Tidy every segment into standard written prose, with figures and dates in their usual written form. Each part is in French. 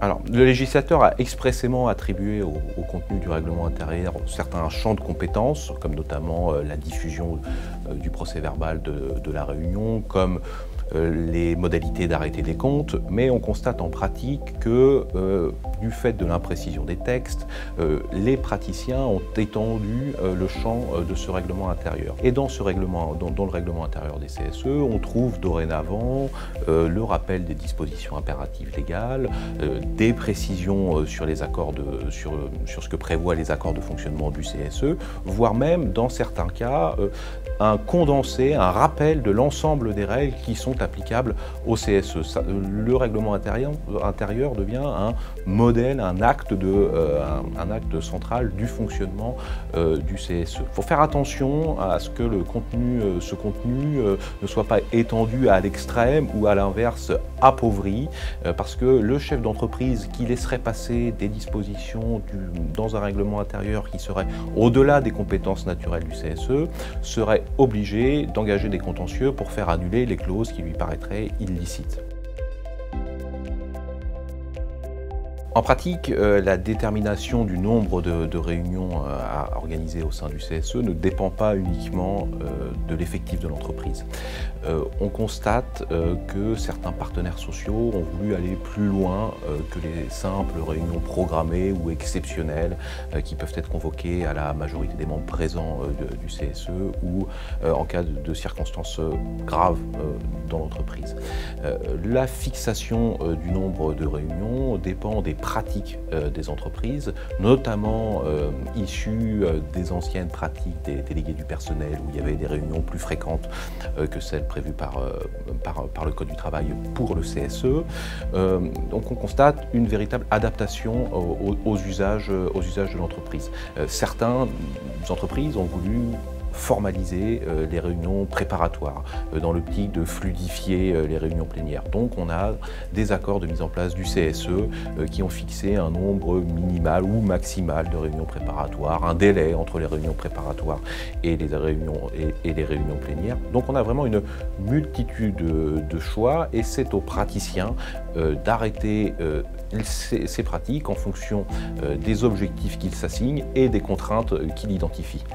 Alors, le législateur a expressément attribué au contenu du règlement intérieur certains champs de compétences, comme notamment la diffusion du procès-verbal de la réunion, comme les modalités d'arrêté des comptes, mais on constate en pratique que, du fait de l'imprécision des textes, les praticiens ont étendu le champ de ce règlement intérieur. Et dans le règlement intérieur des CSE, on trouve dorénavant le rappel des dispositions impératives légales, des précisions sur ce que prévoient les accords de fonctionnement du CSE, voire même, dans certains cas, un condensé, un rappel de l'ensemble des règles qui sont applicables au CSE. Le règlement intérieur devient un modèle, un acte central du fonctionnement du CSE. Il faut faire attention à ce que ce contenu ne soit pas étendu à l'extrême ou à l'inverse appauvri, parce que le chef d'entreprise qui laisserait passer des dispositions dans un règlement intérieur qui serait au-delà des compétences naturelles du CSE serait obligé d'engager des contentieux pour faire annuler les clauses qui lui paraîtraient illicites. En pratique, la détermination du nombre de réunions à organiser au sein du CSE ne dépend pas uniquement de l'effectif de l'entreprise. On constate que certains partenaires sociaux ont voulu aller plus loin que les simples réunions programmées ou exceptionnelles qui peuvent être convoquées à la majorité des membres présents du CSE ou en cas de circonstances graves dans l'entreprise. La fixation du nombre de réunions dépend des pratiques des entreprises, notamment issues des anciennes pratiques des délégués du personnel où il y avait des réunions plus fréquentes que celles prévues par le Code du travail pour le CSE. Donc on constate une véritable adaptation aux usages de l'entreprise. Certaines entreprises ont voulu formaliser les réunions préparatoires dans l'optique de fluidifier les réunions plénières. Donc on a des accords de mise en place du CSE qui ont fixé un nombre minimal ou maximal de réunions préparatoires, un délai entre les réunions préparatoires et les réunions plénières. Donc on a vraiment une multitude de choix et c'est aux praticiens d'arrêter ces pratiques en fonction des objectifs qu'ils s'assignent et des contraintes qu'ils identifient.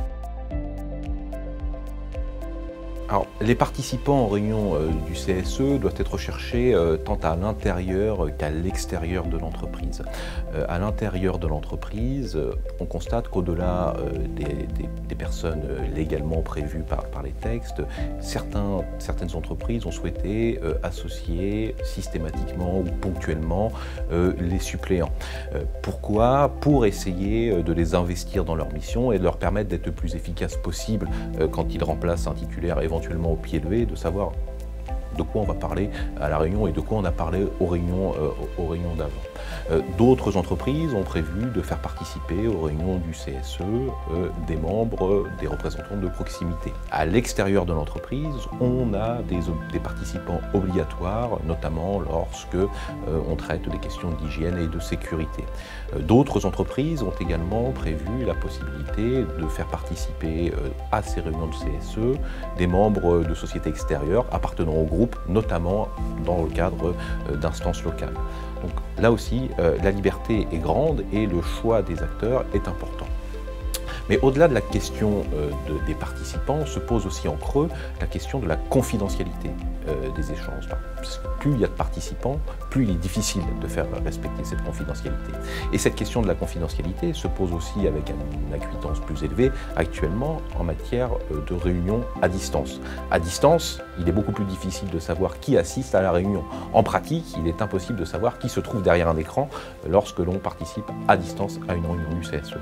Alors, les participants en réunion du CSE doivent être recherchés tant à l'intérieur qu'à l'extérieur de l'entreprise. À l'intérieur de l'entreprise, on constate qu'au-delà des personnes légalement prévues par les textes, certaines entreprises ont souhaité associer systématiquement ou ponctuellement les suppléants. Pourquoi? Pour essayer de les investir dans leur mission et de leur permettre d'être le plus efficace possible quand ils remplacent un titulaire éventuellement au pied levé, de savoir de quoi on va parler à la réunion et de quoi on a parlé aux réunions d'avant. D'autres entreprises ont prévu de faire participer aux réunions du CSE des membres, des représentants de proximité. À l'extérieur de l'entreprise, on a des participants obligatoires, notamment lorsque on traite des questions d'hygiène et de sécurité. D'autres entreprises ont également prévu la possibilité de faire participer à ces réunions de CSE des membres de sociétés extérieures appartenant au groupe, notamment dans le cadre d'instances locales. Donc là aussi, la liberté est grande et le choix des acteurs est important. Mais au-delà de la question des participants, se pose aussi en creux la question de la confidentialité des échanges. Parce que plus il y a de participants, plus il est difficile de faire respecter cette confidentialité. Et cette question de la confidentialité se pose aussi avec une acuitance plus élevée actuellement en matière de réunion à distance. À distance, il est beaucoup plus difficile de savoir qui assiste à la réunion. En pratique, il est impossible de savoir qui se trouve derrière un écran lorsque l'on participe à distance à une réunion du CSE.